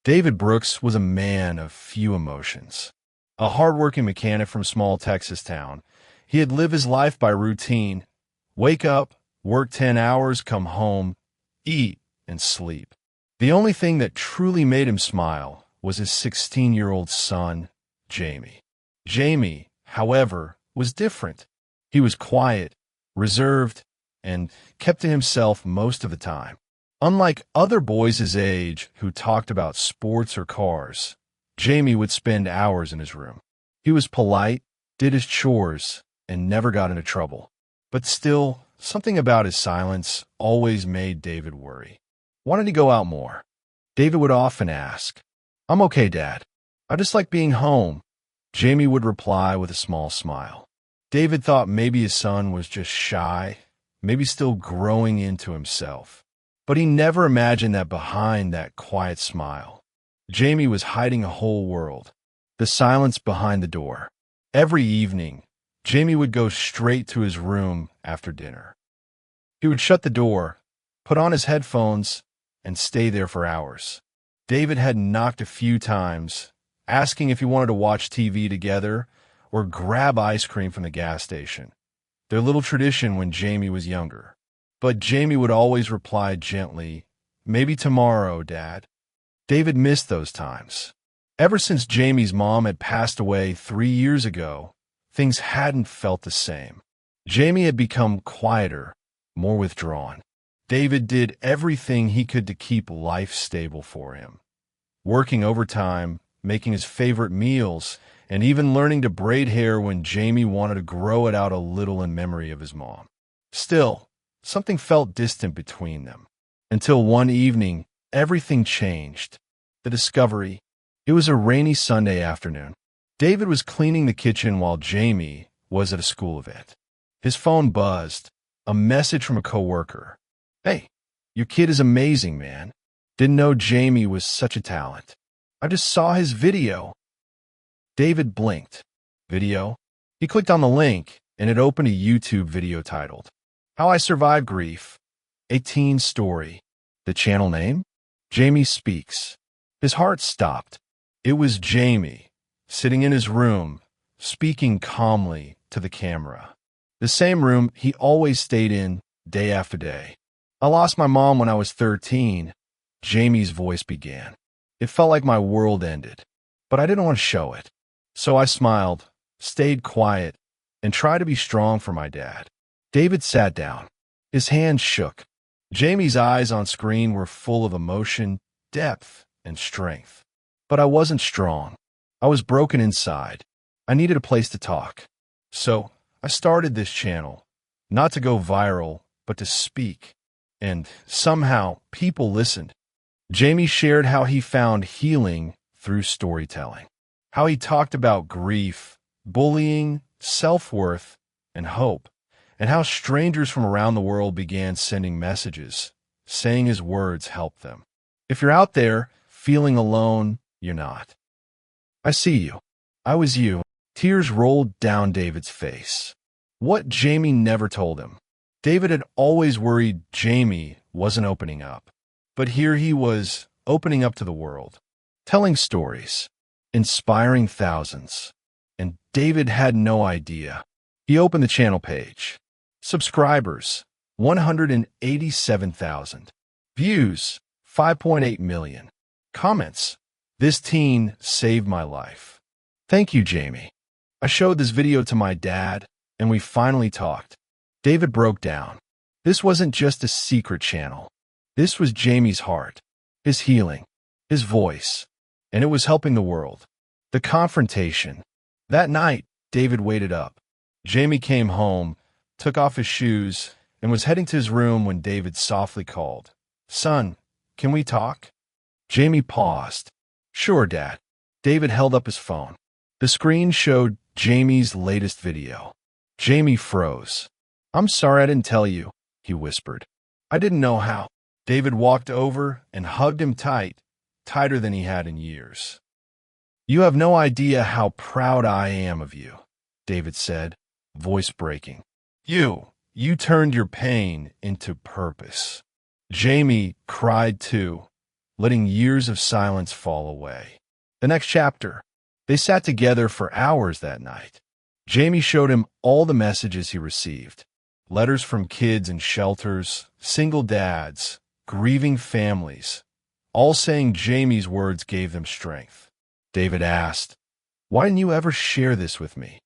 David Brooks was a man of few emotions. A hardworking mechanic from small Texas town, he had lived his life by routine. Wake up, work 10 hours, come home, eat, and sleep. The only thing that truly made him smile was his 16-year-old son, Jamie. Jamie, however, was different. He was quiet, reserved, and kept to himself most of the time. Unlike other boys his age who talked about sports or cars, Jamie would spend hours in his room. He was polite, did his chores, and never got into trouble. But still, something about his silence always made David worry. Why didn't he go out more? David would often ask, "I'm okay, Dad. I just like being home." Jamie would reply with a small smile. David thought maybe his son was just shy, maybe still growing into himself. But he never imagined that behind that quiet smile, Jamie was hiding a whole world, the silence behind the door. Every evening, Jamie would go straight to his room after dinner. He would shut the door, put on his headphones, and stay there for hours. David had knocked a few times, asking if he wanted to watch TV together or grab ice cream from the gas station, their little tradition when Jamie was younger. But Jamie would always reply gently, "Maybe tomorrow, Dad." David missed those times. Ever since Jamie's mom had passed away 3 years ago, things hadn't felt the same. Jamie had become quieter, more withdrawn. David did everything he could to keep life stable for him, working overtime, making his favorite meals, and even learning to braid hair when Jamie wanted to grow it out a little in memory of his mom. Still, something felt distant between them. Until one evening, everything changed. The discovery. It was a rainy Sunday afternoon. David was cleaning the kitchen while Jamie was at a school event. His phone buzzed. A message from a coworker. "Hey, your kid is amazing, man. Didn't know Jamie was such a talent. I just saw his video." David blinked. Video? He clicked on the link, and it opened a YouTube video titled, "How I Survived Grief, a Teen Story." The channel name? Jamie Speaks. His heart stopped. It was Jamie, sitting in his room, speaking calmly to the camera. The same room he always stayed in day after day. "I lost my mom when I was 13, Jamie's voice began. It felt like my world ended, but I didn't want to show it. So I smiled, stayed quiet, and tried to be strong for my dad. David sat down. His hands shook. Jamie's eyes on screen were full of emotion, depth, and strength. But I wasn't strong. I was broken inside. I needed a place to talk. So I started this channel, not to go viral, but to speak. And somehow, people listened. Jamie shared how he found healing through storytelling, how he talked about grief, bullying, self-worth, and hope, and how strangers from around the world began sending messages, saying his words helped them. If you're out there feeling alone, you're not. I see you. I was you. Tears rolled down David's face. What Jamie never told him. David had always worried Jamie wasn't opening up. But here he was, opening up to the world, telling stories, inspiring thousands. And David had no idea. He opened the channel page. Subscribers, 187,000. Views, 5.8 million. Comments, "This teen saved my life." Thank you, Jamie. I showed this video to my dad, and we finally talked. David broke down. This wasn't just a secret channel. This was Jamie's heart, his healing, his voice, and it was helping the world. The confrontation. That night, David waited up. Jamie came home, took off his shoes, and was heading to his room when David softly called, "Son, can we talk?" Jamie paused. "Sure, Dad." David held up his phone. The screen showed Jamie's latest video. Jamie froze. "I'm sorry I didn't tell you," he whispered. "I didn't know how." David walked over and hugged him tight, tighter than he had in years. "You have no idea how proud I am of you," David said, voice breaking. You turned your pain into purpose." Jamie cried too, letting years of silence fall away. The next chapter. They sat together for hours that night. Jamie showed him all the messages he received. Letters from kids in shelters, single dads, grieving families, all saying Jamie's words gave them strength. David asked, "Why didn't you ever share this with me?"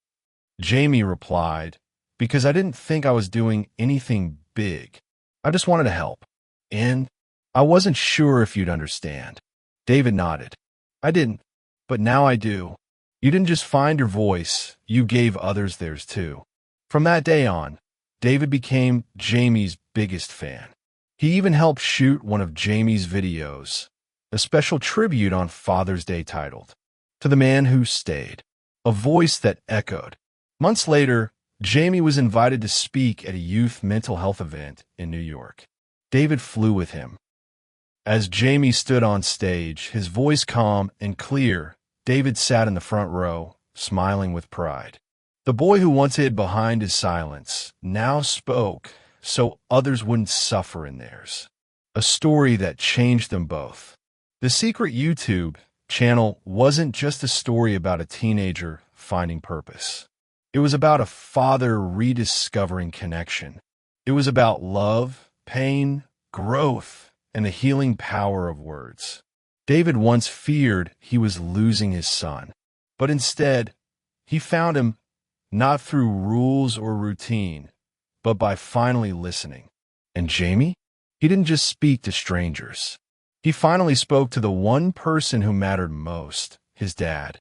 Jamie replied, "Because I didn't think I was doing anything big. I just wanted to help. And I wasn't sure if you'd understand." David nodded. "I didn't, but now I do. You didn't just find your voice, you gave others theirs too." From that day on, David became Jamie's biggest fan. He even helped shoot one of Jamie's videos, a special tribute on Father's Day titled, "To the Man Who Stayed," a voice that echoed. Months later, Jamie was invited to speak at a youth mental health event in New York. David flew with him. As Jamie stood on stage, his voice calm and clear, David sat in the front row, smiling with pride. The boy who once hid behind his silence now spoke so others wouldn't suffer in theirs. A story that changed them both. The Secret YouTube channel wasn't just a story about a teenager finding purpose. It was about a father rediscovering connection. It was about love, pain, growth, and the healing power of words. David once feared he was losing his son, but instead, he found him not through rules or routine, but by finally listening. And Jamie? He didn't just speak to strangers. He finally spoke to the one person who mattered most, his dad.